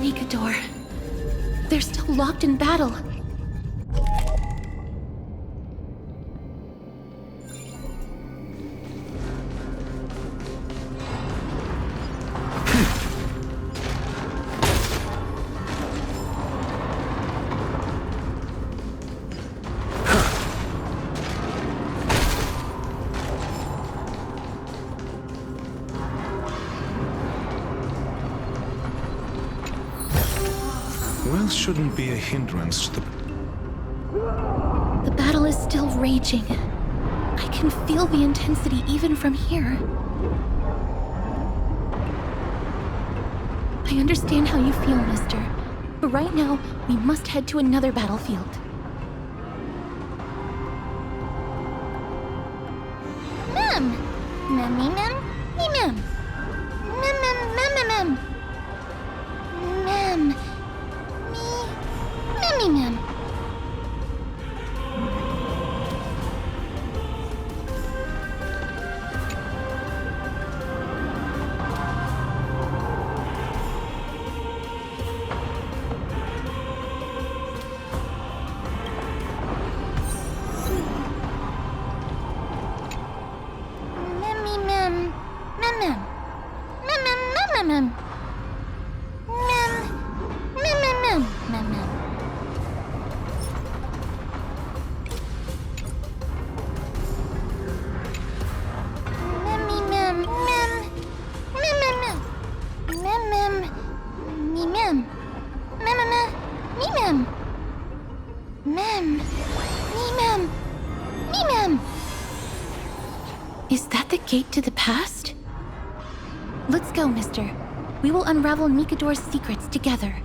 Nikador. They're still locked in battle. Wealth shouldn't be a hindrance to the... The battle is still raging. I can feel the intensity even from here. I understand how you feel, mister. But right now, we must head to another battlefield. Mem! Memmy mem? Me mem. Mem mem mem mem mem. Mem. Me. Memmy mem. Memmy mem. Mem mem. Mem mem mem mem mem. Mem. Mem mem mem mem mem. Memmy mem mem. Mem mem mem. Mem mem. Me mem. Mem mem mem. Me mem. Mem. Me mem. Me mem. Is that the gate to the past? Let's go, mister. We will unravel Nikador's secrets together.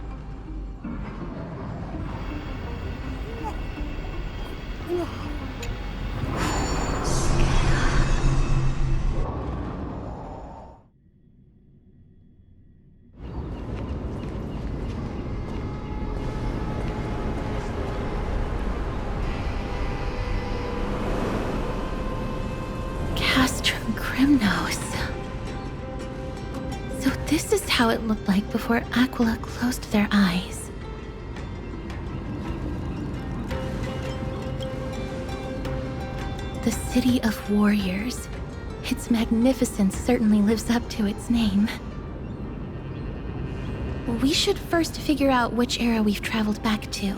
Castrum Crimnos. So this is how it looked like before Aquila closed their eyes. The City of Warriors. Its magnificence certainly lives up to its name. We should first figure out which era we've traveled back to.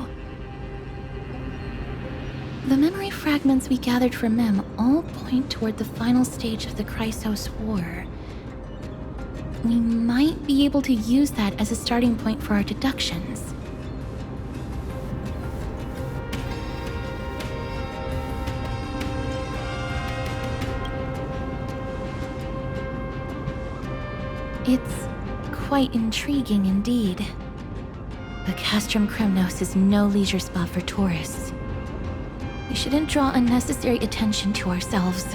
The memory fragments we gathered from Mem all point toward the final stage of the Chrysos War. We might be able to use that as a starting point for our deductions. It's quite intriguing indeed. But Castrum Crimnos is no leisure spot for tourists. We shouldn't draw unnecessary attention to ourselves.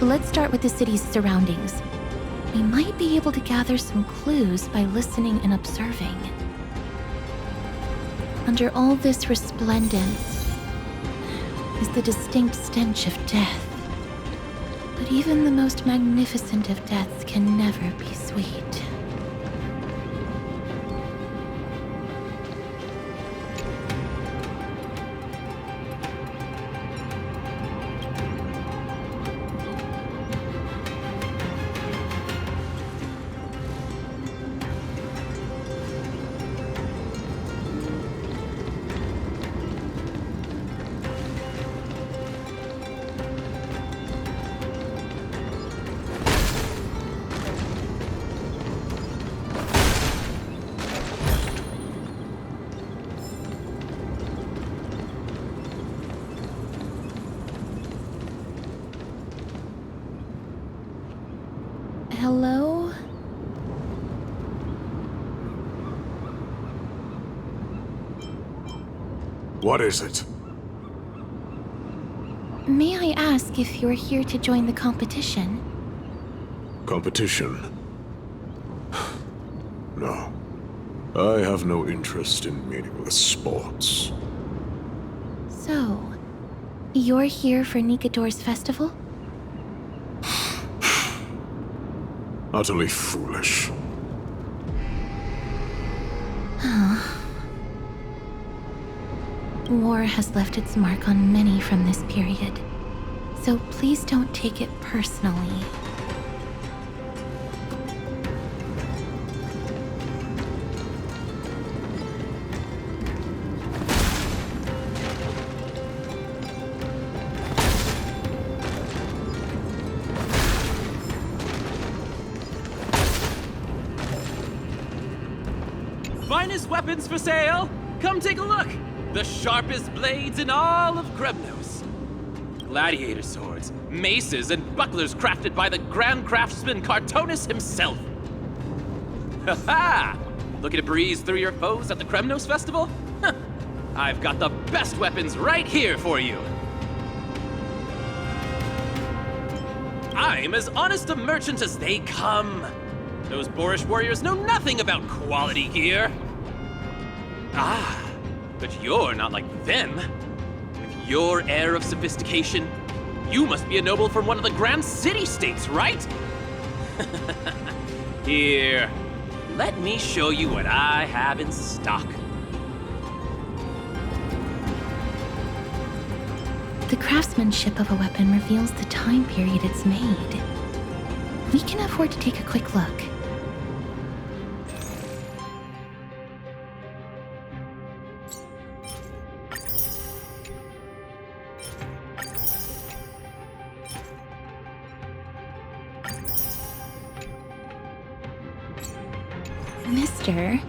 Let's start with the city's surroundings. We might be able to gather some clues by listening and observing. Under all this resplendence is the distinct stench of death. But even the most magnificent of deaths can never be sweet. Hello? What is it? May I ask if you're here to join the competition? Competition? No. I have no interest in meaningless sports. So, you're here for Nikador's festival? Utterly foolish. War has left its mark on many from this period, so please don't take it personally. Finest weapons for sale! Come take a look! The sharpest blades in all of Kremnos. Gladiator swords, maces, and bucklers crafted by the grand craftsman Cartonus himself. Ha ha! Looking to breeze through your foes at the Kremnos Festival? Huh. I've got the best weapons right here for you. I'm as honest a merchant as they come. Those boorish warriors know nothing about quality gear. Ah, but you're not like them. With your air of sophistication, you must be a noble from one of the grand city-states, right? Here, let me show you what I have in stock. The craftsmanship of a weapon reveals the time period it's made. We can afford to take a quick look. Mister,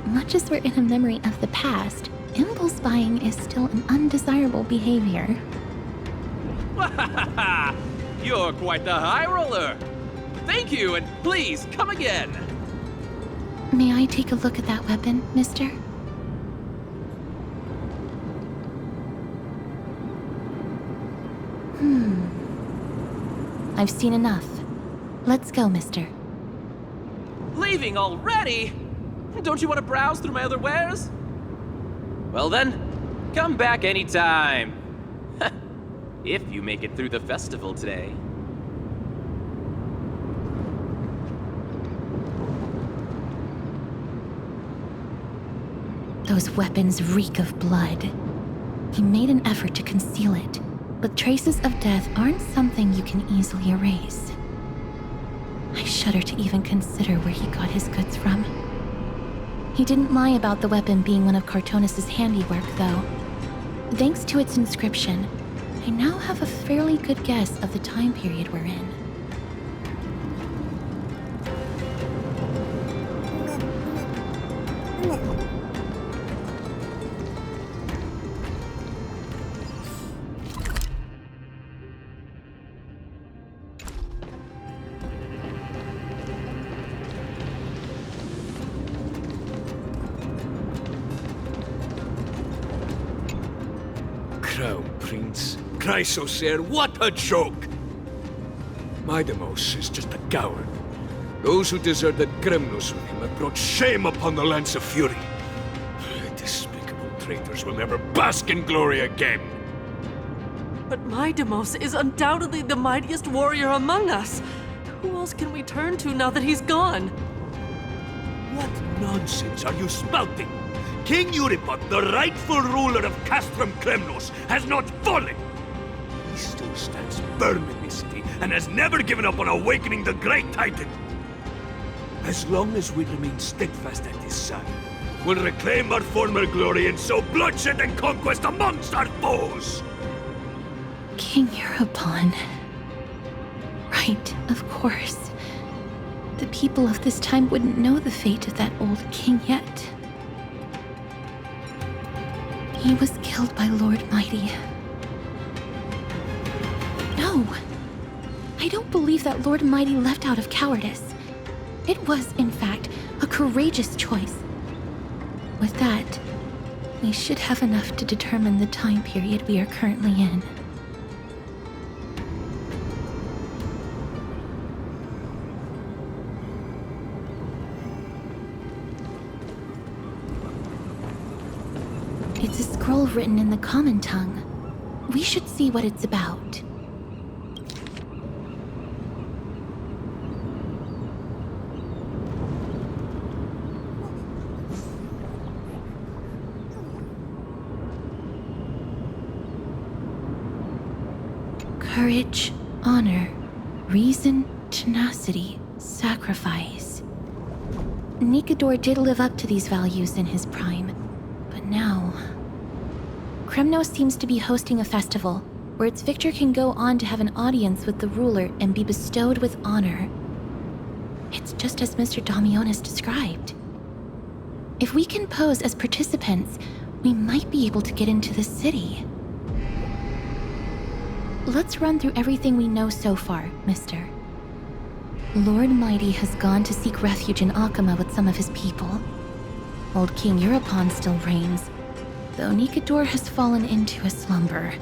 much as we're in a memory of the past, impulse buying is still an undesirable behavior. You're quite the high roller. Thank you, and please come again. May I take a look at that weapon, mister? I've seen enough. Let's go, mister. Leaving already? Don't you want to browse through my other wares? Well then, come back anytime. If you make it through the festival today. Those weapons reek of blood. He made an effort to conceal it, but traces of death aren't something you can easily erase. I shudder to even consider where he got his goods from. He didn't lie about the weapon being one of Cartonus' handiwork, though. Thanks to its inscription, I now have a fairly good guess of the time period we're in. Crown Prince. Chrysocer, what a joke! Midemos is just a coward. Those who deserted Kremnos with him have brought shame upon the lands of Fury. Despicable traitors will never bask in glory again. But Midemos is undoubtedly the mightiest warrior among us. Who else can we turn to now that he's gone? What nonsense are you spouting? King Euripod, the rightful ruler of Castrum Kremnos, has not fallen! He still stands firm in this city and has never given up on awakening the great Titan. As long as we remain steadfast at his side, we'll reclaim our former glory and sow bloodshed and conquest amongst our foes! King Euripon. Right, of course. The people of this time wouldn't know the fate of that old king yet. He was killed by Lord Mighty. No! I don't believe that Lord Mighty left out of cowardice. It was, in fact, a courageous choice. With that, we should have enough to determine the time period we are currently in. It's a scroll written in the common tongue. We should see what it's about. Courage, honor, reason, tenacity, sacrifice. Nikador did live up to these values in his prime, but now... Kremnos seems to be hosting a festival where its victor can go on to have an audience with the ruler and be bestowed with honor. It's just as Mr. Damionis described. If we can pose as participants, we might be able to get into the city. Let's run through everything we know so far, mister. Lord Mighty has gone to seek refuge in Akama with some of his people. Old King Europon still reigns, though Nikador has fallen into a slumber.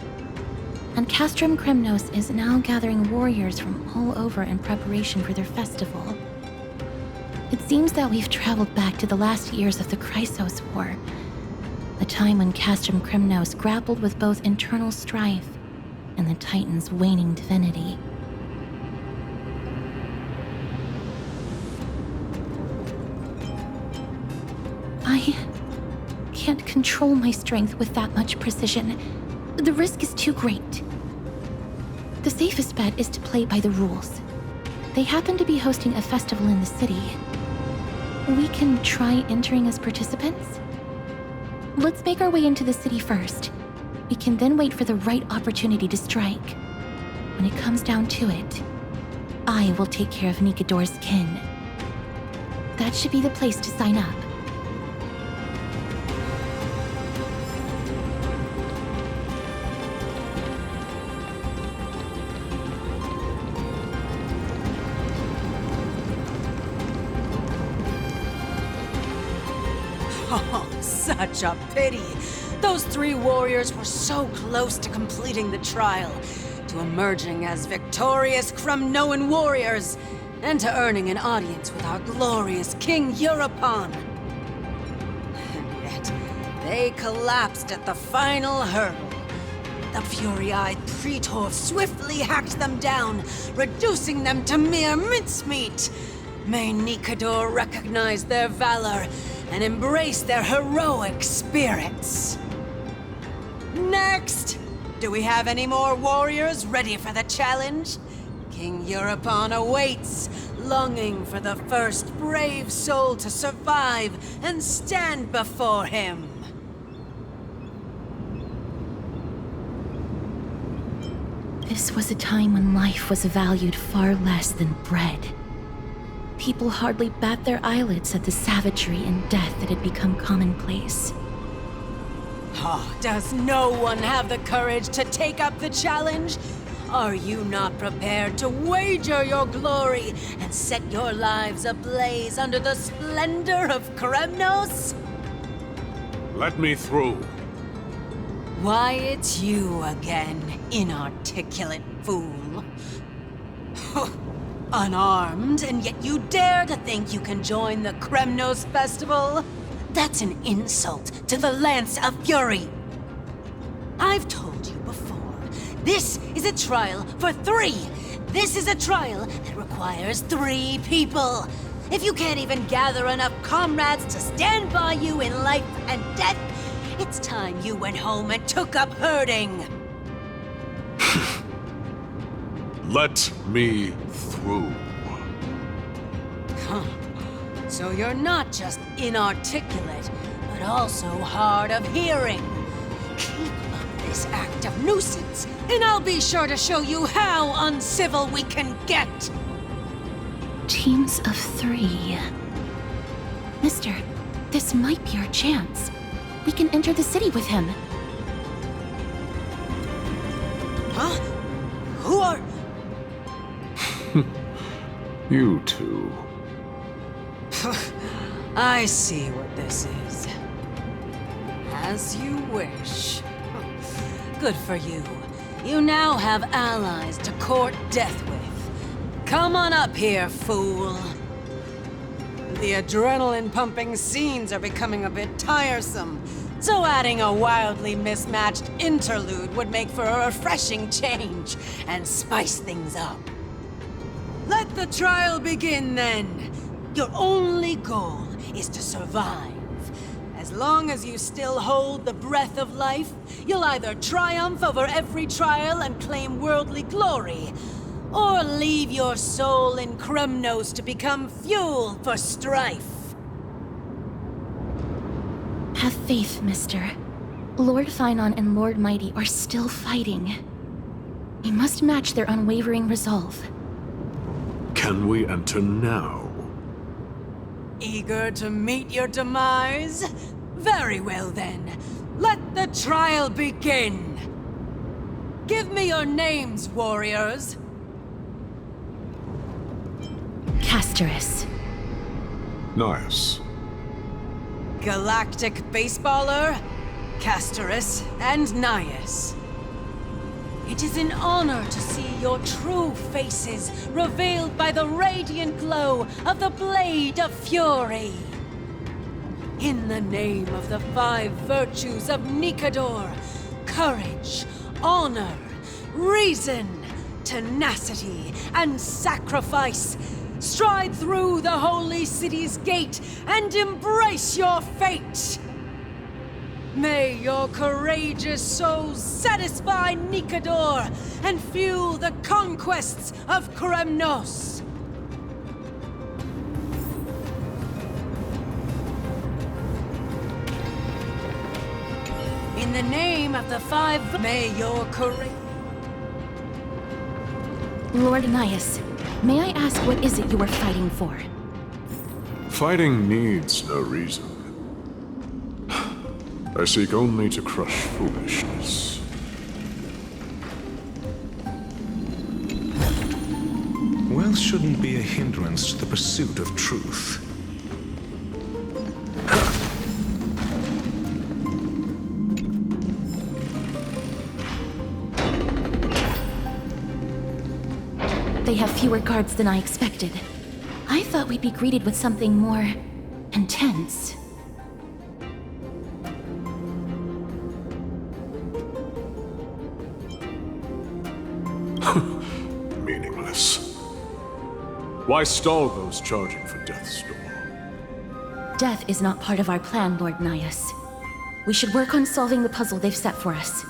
And Castrum Kremnos is now gathering warriors from all over in preparation for their festival. It seems that we've traveled back to the last years of the Chrysos War, a time when Castrum Kremnos grappled with both internal strife and the Titan's waning divinity. I can't control my strength with that much precision. The risk is too great. The safest bet is to play by the rules. They happen to be hosting a festival in the city. We can try entering as participants? Let's make our way into the city first. We can then wait for the right opportunity to strike. When it comes down to it, I will take care of Nikador's kin. That should be the place to sign up. Oh, such a pity. Those 3 warriors were so close to completing the trial, to emerging as victorious Kremnoan warriors, and to earning an audience with our glorious King Europon. And yet, they collapsed at the final hurdle. The fury-eyed Praetor swiftly hacked them down, reducing them to mere mincemeat. May Nikador recognize their valor and embrace their heroic spirits. Next! Do we have any more warriors ready for the challenge? King Europon awaits, longing for the first brave soul to survive and stand before him. This was a time when life was valued far less than bread. People hardly bat their eyelids at the savagery and death that had become commonplace. Oh, does no one have the courage to take up the challenge? Are you not prepared to wager your glory and set your lives ablaze under the splendor of Kremnos? Let me through. Why, it's you again, inarticulate fool. Unarmed, and yet you dare to think you can join the Kremnos festival? That's an insult to the Lance of Fury. I've told you before, this is a trial for 3. This is a trial that requires 3 people. If you can't even gather enough comrades to stand by you in life and death, it's time you went home and took up herding. Let me through. Huh. So you're not just inarticulate, but also hard of hearing. Keep up this act of nuisance, and I'll be sure to show you how uncivil we can get. Teams of 3. Mister, this might be our chance. We can enter the city with him. Huh? Who are... You two. I see what this is. As you wish. Good for you. You now have allies to court death with. Come on up here, fool. The adrenaline-pumping scenes are becoming a bit tiresome, so adding a wildly mismatched interlude would make for a refreshing change and spice things up. Let the trial begin, then. Your only goal is to survive. As As long as you still hold the breath of life, you'll either triumph over every trial and claim worldly glory, or leave your soul in Kremnos to become fuel for strife. Have faith, mister. Lord Finon and Lord Mighty are still fighting. We must match their unwavering resolve. Can we enter now? Eager to meet your demise? Very well then. Let the trial begin. Give me your names, warriors. Casterus. Nice. Galactic Baseballer, Casterus, and Nias. It is an honor to see your true faces revealed by the radiant glow of the Blade of Fury. In the name of the 5 virtues of Nikador, courage, honor, reason, tenacity, and sacrifice, stride through the holy city's gate and embrace your fate! May your courageous souls satisfy Nikador and fuel the conquests of Kremnos! In the name of the 5, may your courage... Lord Nias, may I ask what is it you are fighting for? Fighting needs no reason. I seek only to crush foolishness. Wealth shouldn't be a hindrance to the pursuit of truth. They have fewer guards than I expected. I thought we'd be greeted with something more intense. Meaningless. Why stall those charging for death's door? Death is not part of our plan, Lord Nias. We should work on solving the puzzle they've set for us.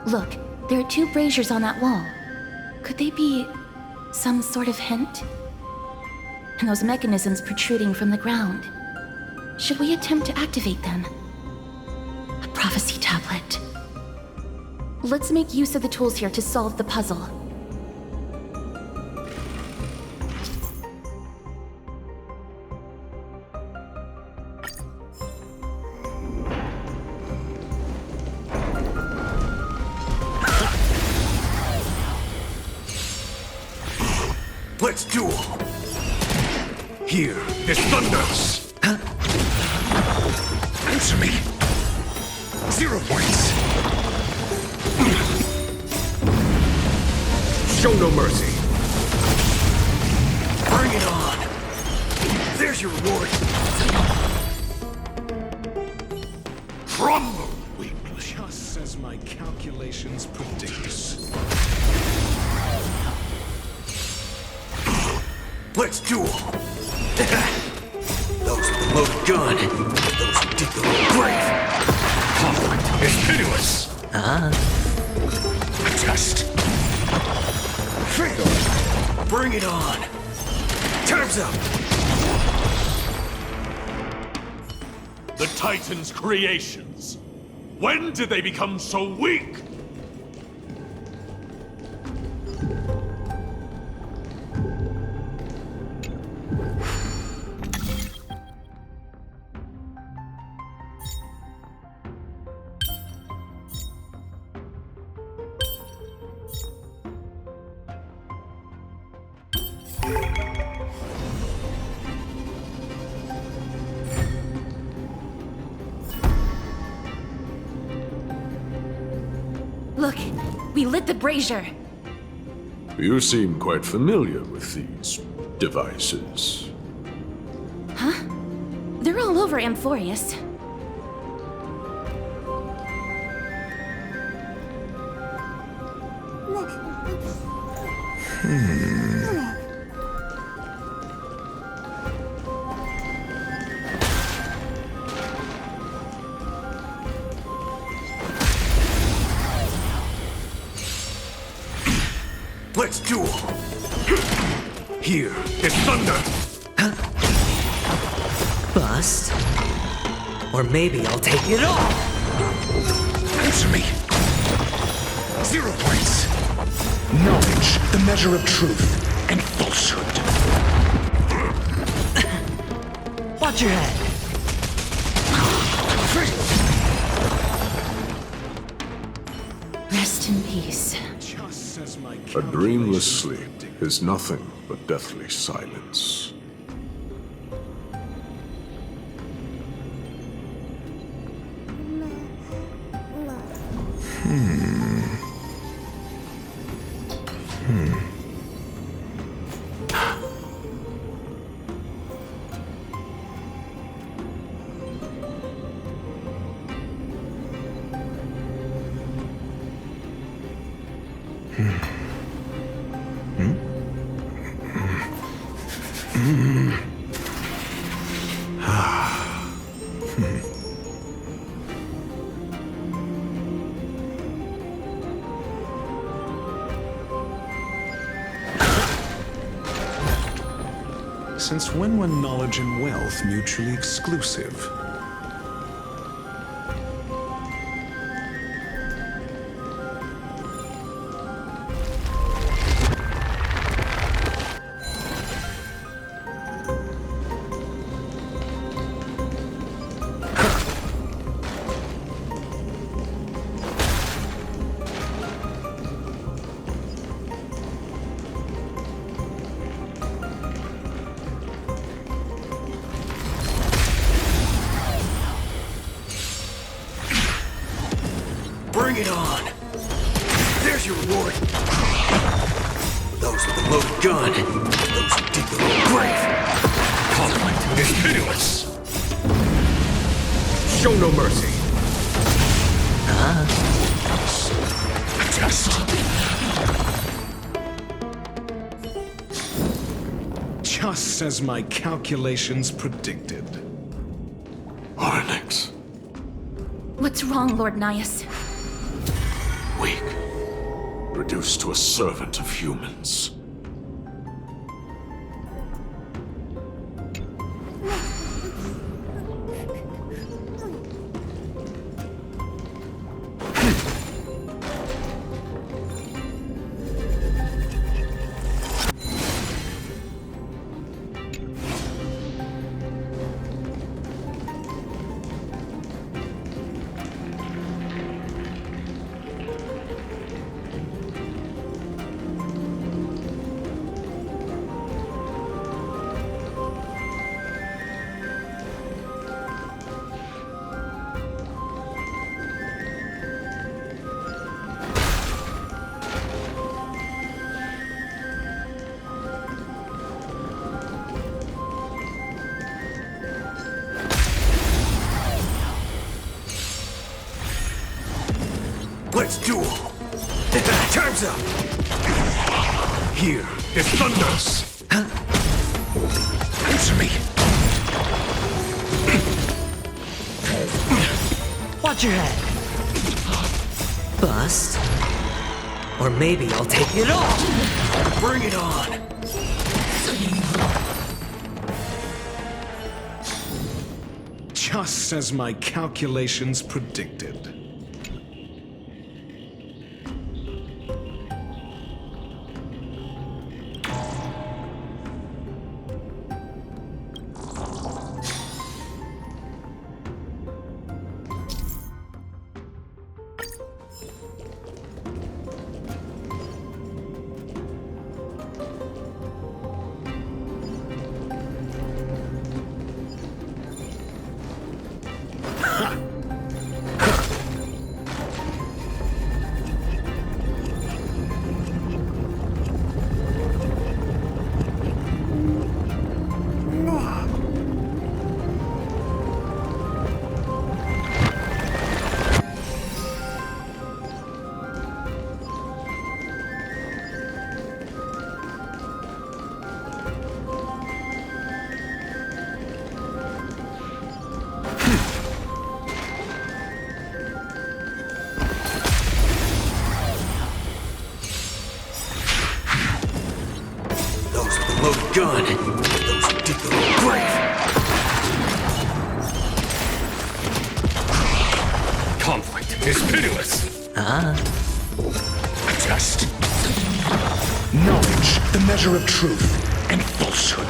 Look, there are 2 braziers on that wall. Could they be some sort of hint? And those mechanisms protruding from the ground. Should we attempt to activate them? A prophecy tablet. Let's make use of the tools here to solve the puzzle. Let's duel! Here, this thunders! Answer me! 0 points! Show no mercy! Bring it on! There's your reward! Crumble! Just as my calculations predict. Let's duel! Those with the loaded gun, those who dig their own grave. Conflict is pitiless! A test. Fatal! Bring it on! Time's up! The Titan's creations. When did they become so weak? Look, we lit the brazier. You seem quite familiar with these devices. Huh? They're all over Amphorius. Here is thunder! Bust. Or maybe I'll take it all! Answer me. 0 points. Knowledge, the measure of truth and falsehood. Watch your head. Rest in peace. A dreamless sleep is nothing but deathly silence. Since when were knowledge and wealth mutually exclusive? Bring it on! There's your reward! Those with the loaded gun, those who dig their own grave. Conflict is pitiless! Show no mercy! Just as my calculations predicted. Onyx. What's wrong, Lord Nias? Weak. Reduced to a servant of humans. Let's duel! Time's up! Here is thunder! Answer me. Watch your head. Bust. Or maybe I'll take it all! Bring it on! Just as my calculations predicted. gun. Those who dig their own grave. Conflict is pitiless. A test. Knowledge, the measure of truth and falsehood.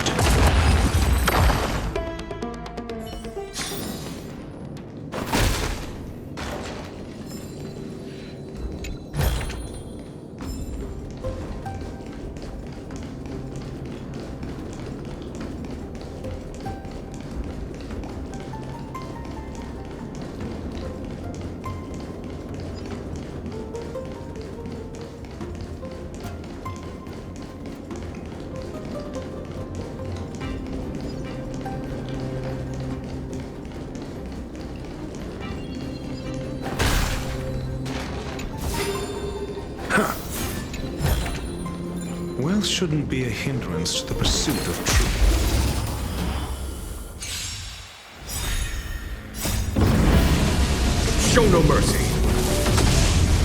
Wealth shouldn't be a hindrance to the pursuit of truth. Show no mercy.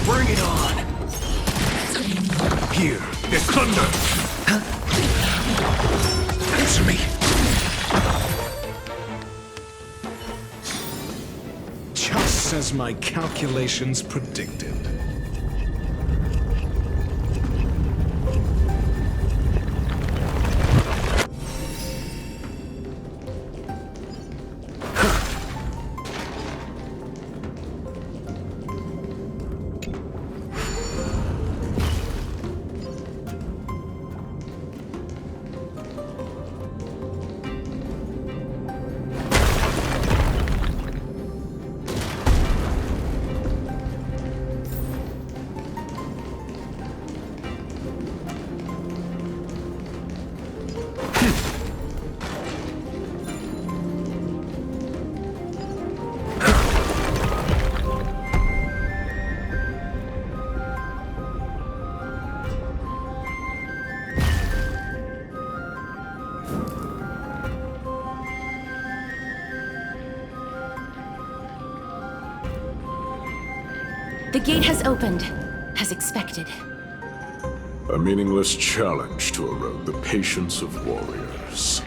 Bring it on. Here is thunder. Answer me. Just as my calculations predicted. The gate has opened, as expected. A meaningless challenge to erode the patience of warriors.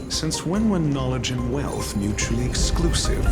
Since when were knowledge and wealth mutually exclusive?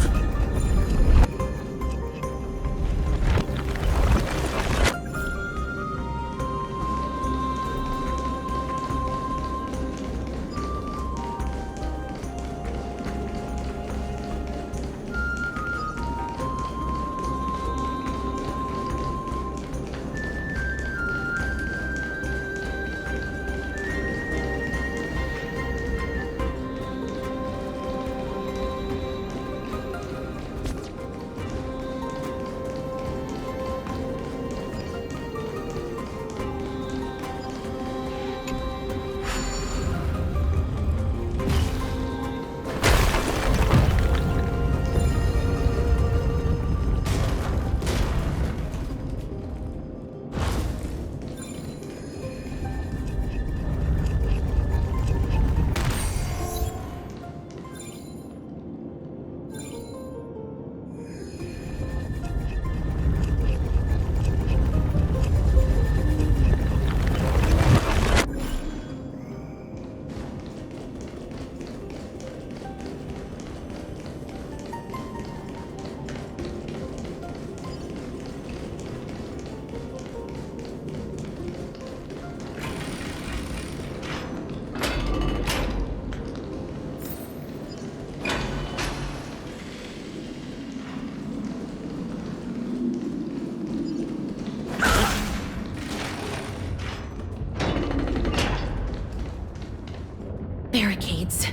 Barricades.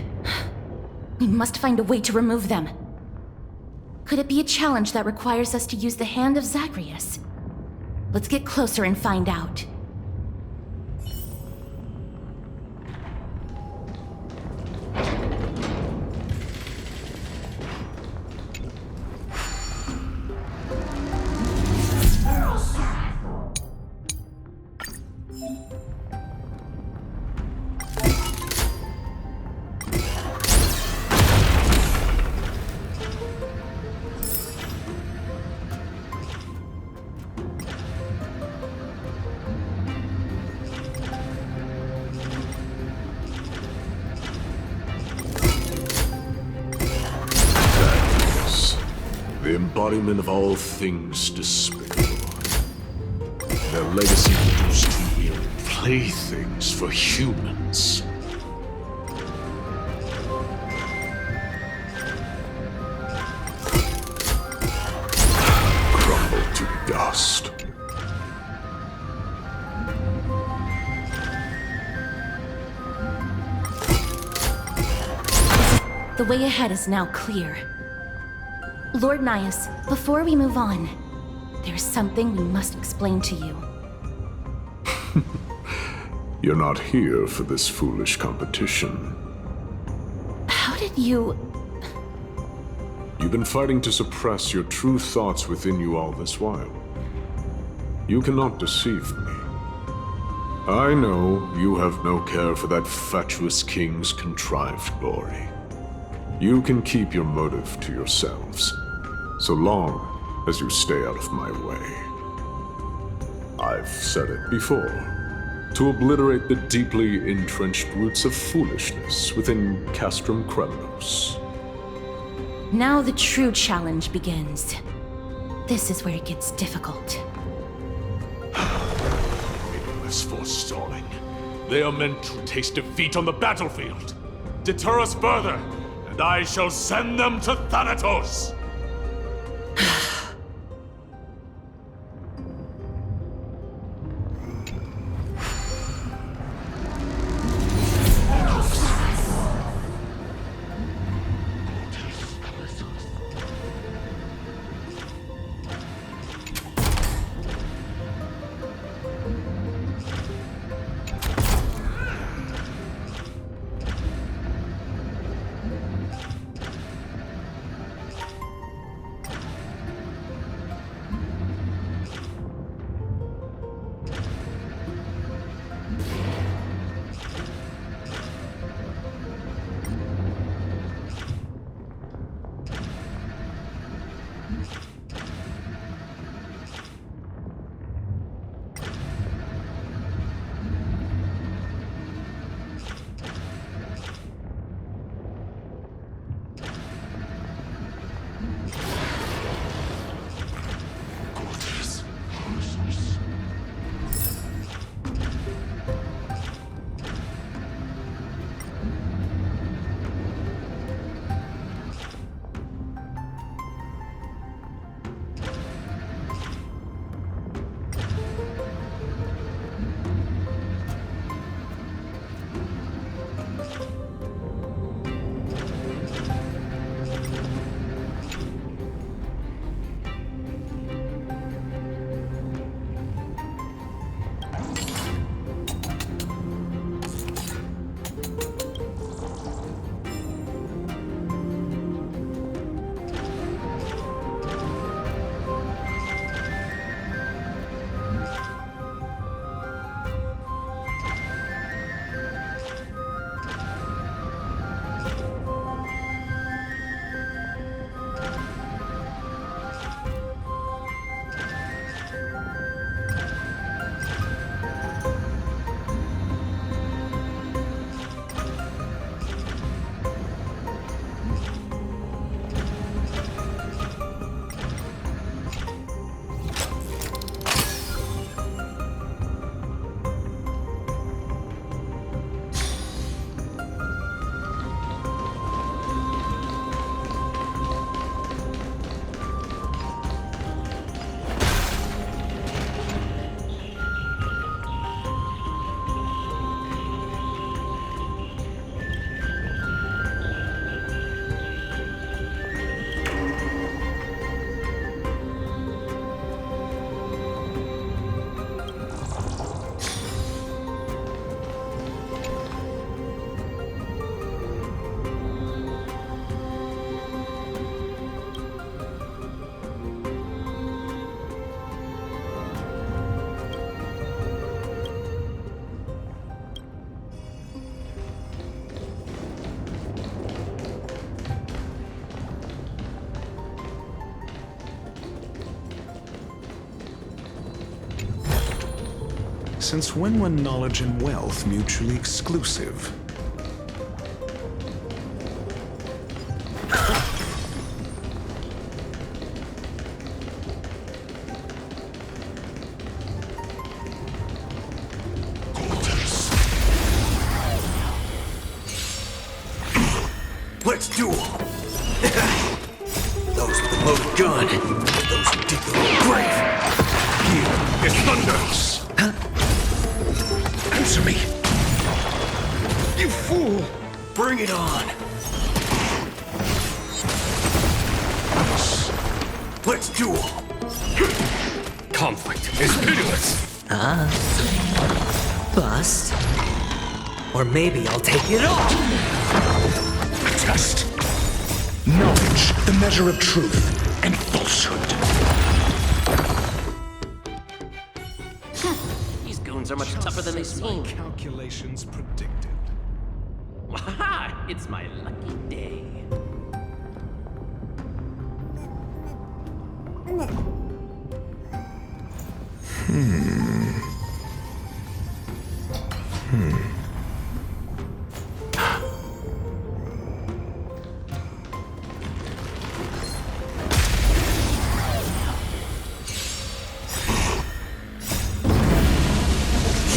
We must find a way to remove them. Could it be a challenge that requires us to use the hand of Zagreus? Let's get closer and find out. embodiment of all things despicable. Their legacy reduced to mere playthings for humans. Crumble to dust. The way ahead is now clear. Lord Nias, before we move on, there is something we must explain to you. You're not here for this foolish competition. How did you... You've been fighting to suppress your true thoughts within you all this while. You cannot deceive me. I know you have no care for that fatuous king's contrived glory. You can keep your motive to yourselves, so long as you stay out of my way. I've said it before, to obliterate the deeply entrenched roots of foolishness within Castrum Kremnos. Now the true challenge begins. This is where it gets difficult. Meaningless forestalling. They are meant to taste defeat on the battlefield. Deter us further, and I shall send them to Thanatos! Since when were knowledge and wealth mutually exclusive? duel! Those with the loaded gun, those who dig their own grave. Here is thunder! Answer me! You fool! Bring it on! Let's duel! Conflict is pitiless! Bust. Or maybe I'll take it off! A test. Knowledge, the measure of truth and falsehood. These goons are much tougher than they seem. Calculations predicted. Waha! It's my lucky day.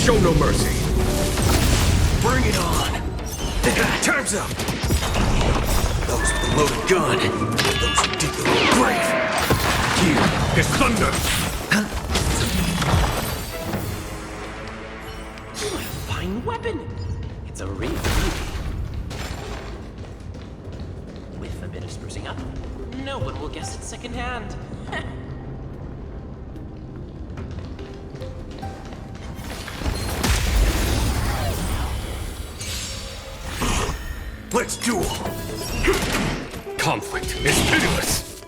Show no mercy! Bring it on! Time's up! Those with the loaded gun, those who dig their own grave. Here is thunder! What a fine weapon! It's a real beauty. With a bit of sprucing up, no one will guess it secondhand. Let's duel! Conflict is pitiless!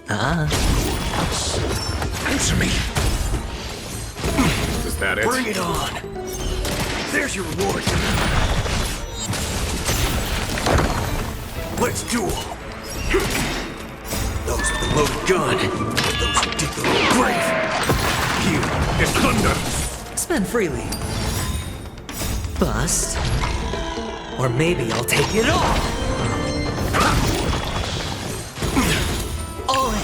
Answer me! Is that it? Bring it on! There's your reward! Let's duel! Those with the loaded gun, those who dig their own grave. Here is thunder! Spend freely. Bust. Or maybe I'll take it off! All in!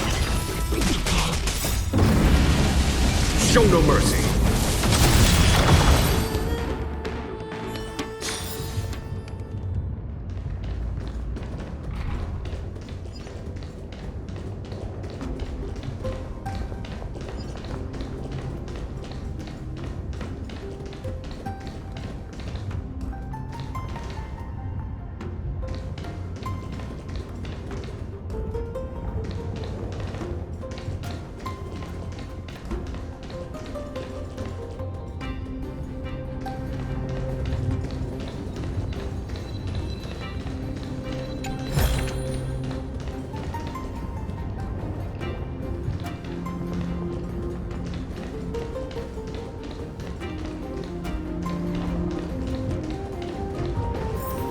Show no mercy!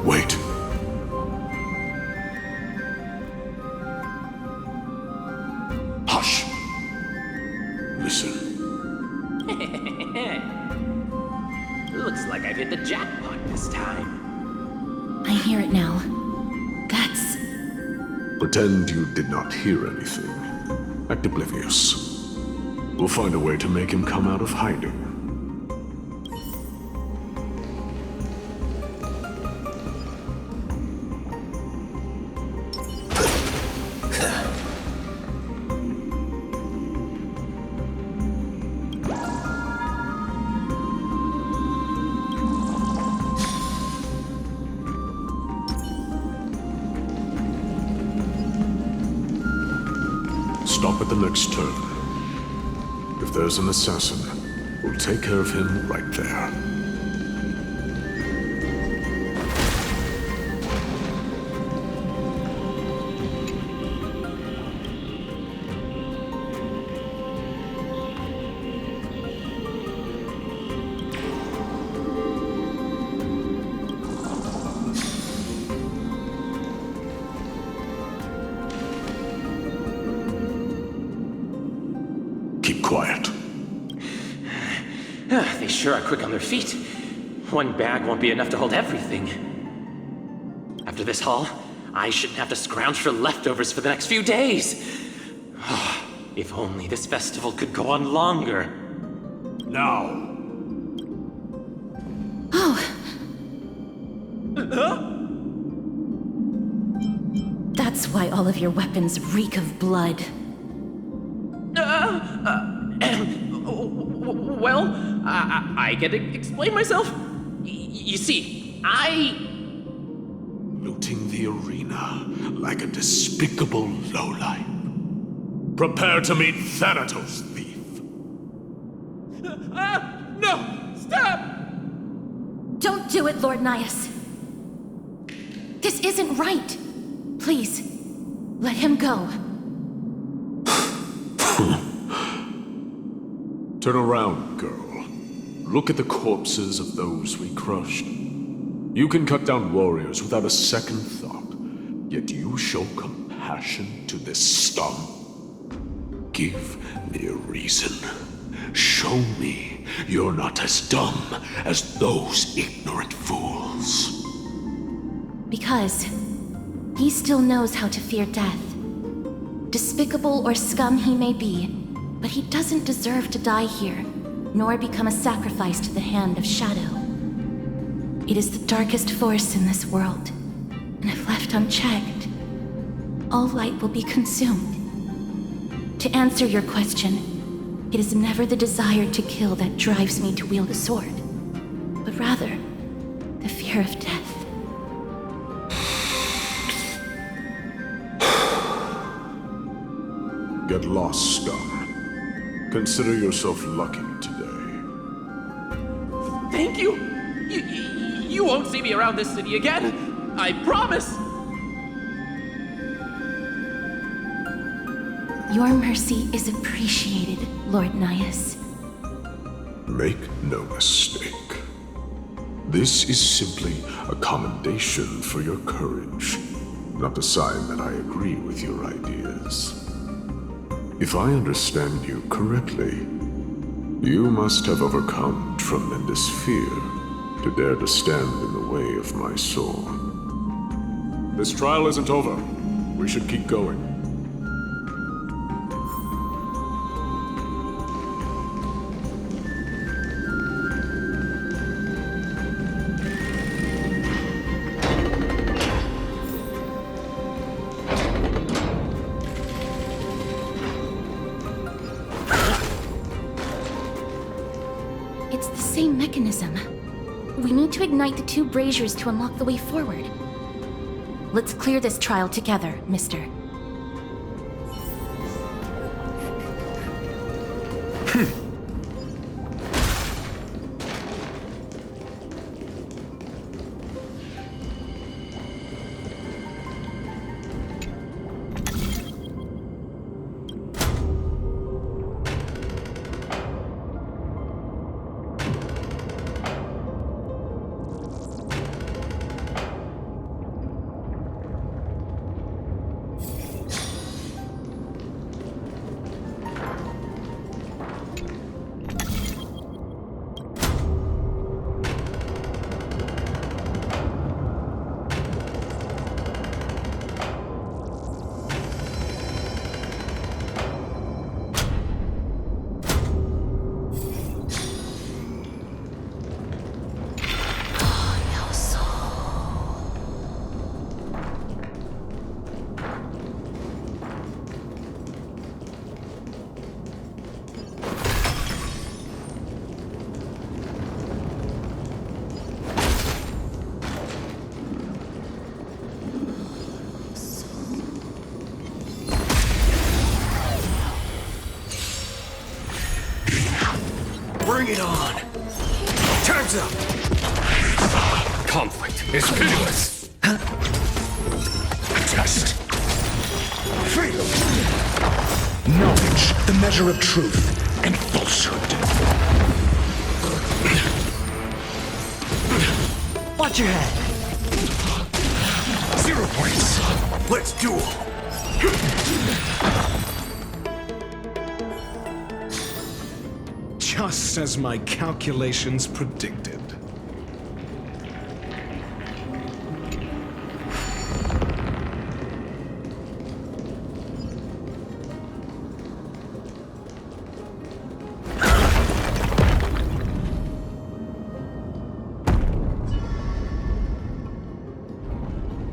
Wait. Hush. Listen. Looks like I've hit the jackpot this time. I hear it now. That's... Pretend you did not hear anything. Act oblivious. We'll find a way to make him come out of hiding. Stop at the next turn. If there's an assassin, we'll take care of him right there. Keep quiet. They sure are quick on their feet. One bag won't be enough to hold everything. After this haul, I shouldn't have to scrounge for leftovers for the next few days. If only this festival could go on longer. Now! That's of your weapons reek of blood. Well, I can explain myself. You see, Looting the arena like a despicable lowlife. Prepare to meet Thanatos, thief. No! Stop! Don't do it, Lord Nias. This isn't right. Please, let him go. Turn around, girl. Look at the corpses of those we crushed. You can cut down warriors without a second thought, yet you show compassion to this scum. Give me a reason. Show me you're not as dumb as those ignorant fools. Because he still knows how to fear death. Despicable or scum he may be, but he doesn't deserve to die here, nor become a sacrifice to the hand of Shadow. It is the darkest force in this world, and if left unchecked, all light will be consumed. To answer your question, it is never the desire to kill that drives me to wield a sword, but rather the fear of death. Get lost, scum. Consider yourself lucky today. Thank you! You won't see me around this city again! I promise! Your mercy is appreciated, Lord Nias. Make no mistake. This is simply a commendation for your courage, not a sign that I agree with your ideas. If I understand you correctly, you must have overcome tremendous fear to dare to stand in the way of my sword. This trial isn't over. We should keep going. It's the same mechanism. We need to ignite the two braziers to unlock the way forward. Let's clear this trial together, mister. Bring it on! Time's up! Conflict is pitiless! Test! Freedom! Knowledge, the measure of truth and falsehood. Watch your head! 0 points! Let's duel! Just as my calculations predicted.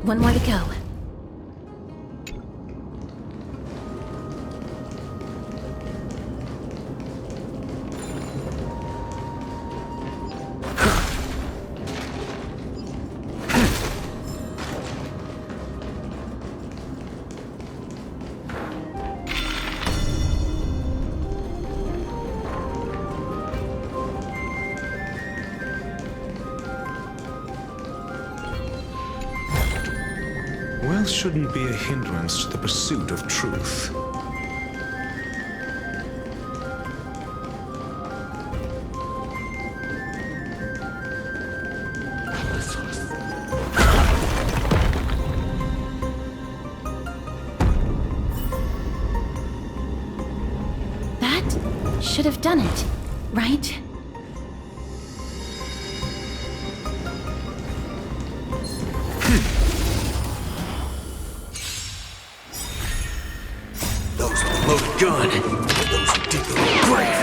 One more to go. Wealth shouldn't be a hindrance to the pursuit of truth. That should have done it, right? Those with the loaded gun. Those who dig the grave.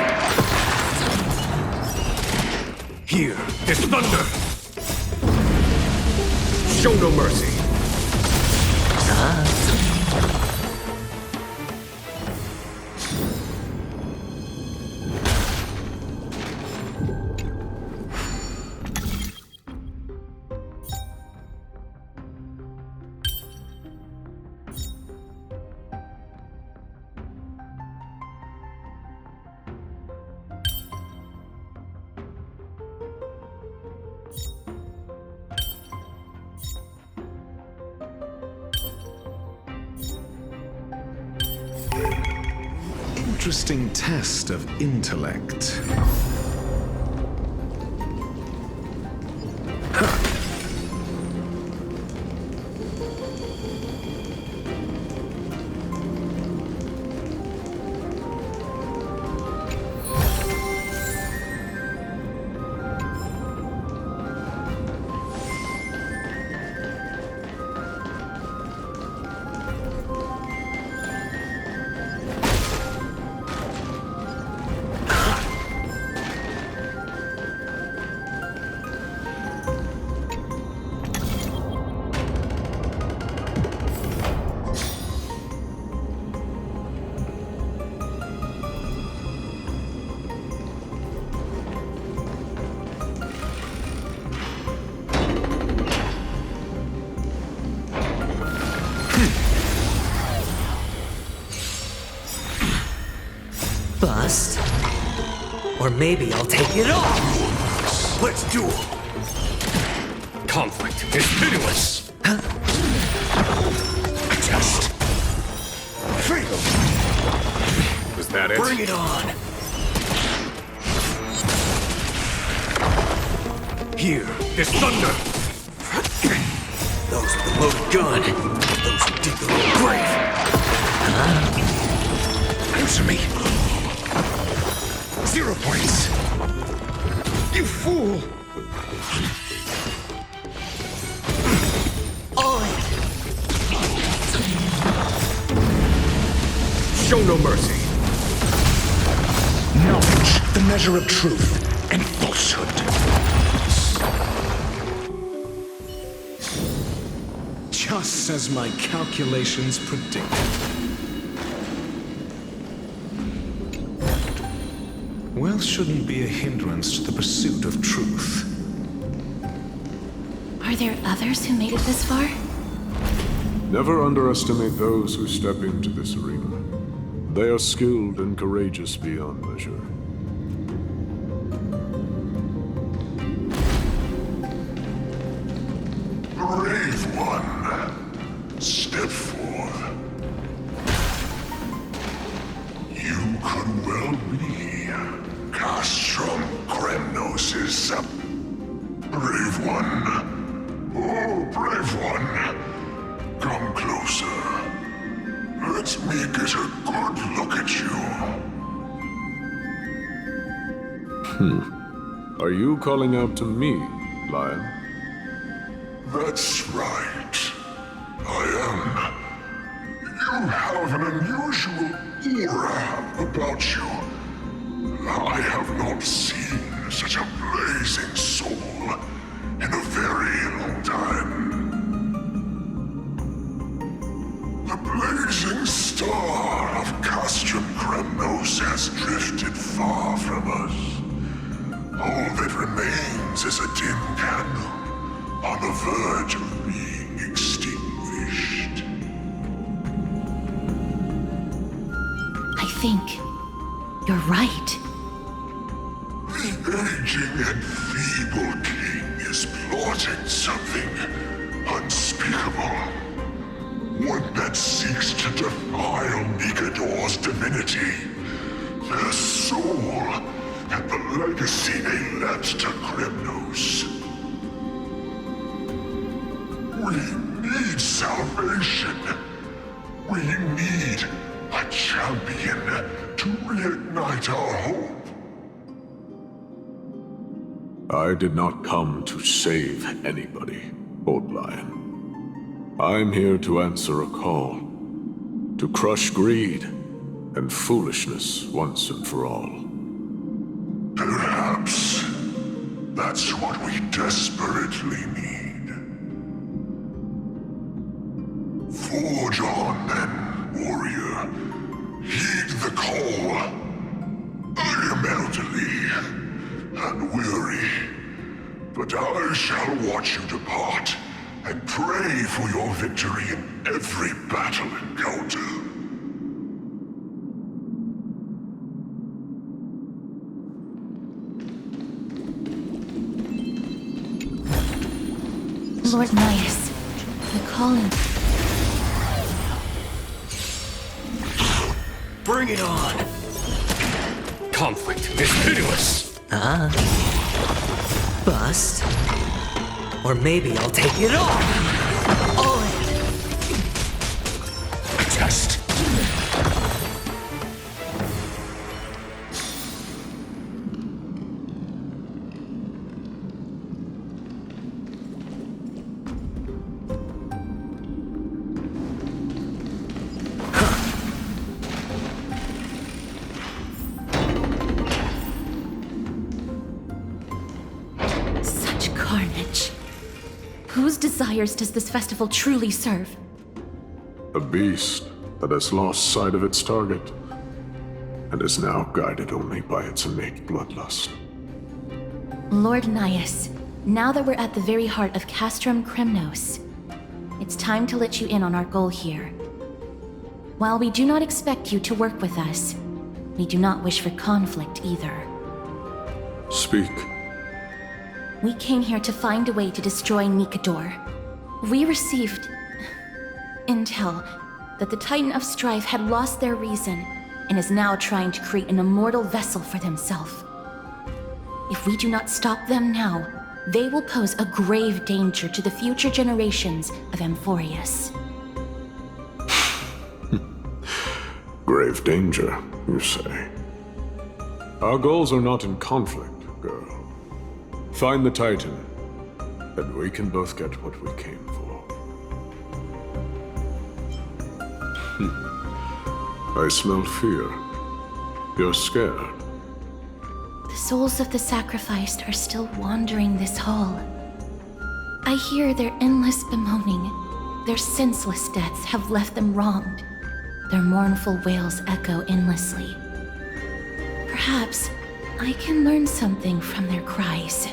Here is thunder! Show no mercy! Interesting test of intellect. Bust. Or maybe I'll take it off! Let's duel! Conflict is pitiless! Just... freedom! Was that it? Bring it on! Here is thunder! Those with the loaded gun. Those who dig the grave. Answer me! 0 points! You fool! On! Show no mercy! Knowledge, the measure of truth and falsehood. Just as my calculations predicted. Wealth shouldn't be a hindrance to the pursuit of truth. Are there others who made it this far? Never underestimate those who step into this arena. They are skilled and courageous beyond measure. Brave one, step forth. You could well be Castrum Kremnos' brave one. Oh, brave one. Come closer. Let me get a good look at you. Are you calling out to me, Lion? That's right. I am. You have an unusual aura about you. I have not seen such a blazing soul in a very long time. The blazing star of Castrum Kremnos has drifted far from us. All that remains is a dim candle on the verge of being extinguished. I think you're right. The aging and feeble king is plotting something unspeakable. one that seeks to defile Nikador's divinity, their soul, and the legacy they left to Kremnos. We need salvation. We need a champion to reignite our hope. I did not come to save anybody, Old Lion. I'm here to answer a call. To crush greed and foolishness once and for all. Perhaps that's what we desperately need. Forge on, then, warrior. Heed the call. I am elderly and weary, but I shall watch you depart and pray for your victory in every battle encounter. Lord Midas, the calling. Bring it on! Conflict is pitiless! Bust. Or maybe I'll take it all! All in! Test! Carnage. Whose desires does this festival truly serve? A beast that has lost sight of its target and is now guided only by its innate bloodlust. Lord Nias, now that we're at the very heart of Castrum Kremnos, it's time to let you in on our goal here. While we do not expect you to work with us, we do not wish for conflict either. Speak. We came here to find a way to destroy Nikador. We received intel that the Titan of Strife had lost their reason and is now trying to create an immortal vessel for themselves. If we do not stop them now, they will pose a grave danger to the future generations of Amphorius. Grave danger, you say? Our goals are not in conflict, girl. Find the Titan, and we can both get what we came for. I smell fear. You're scared. The souls of the sacrificed are still wandering this hall. I hear their endless bemoaning. Their senseless deaths have left them wronged. Their mournful wails echo endlessly. Perhaps I can learn something from their cries.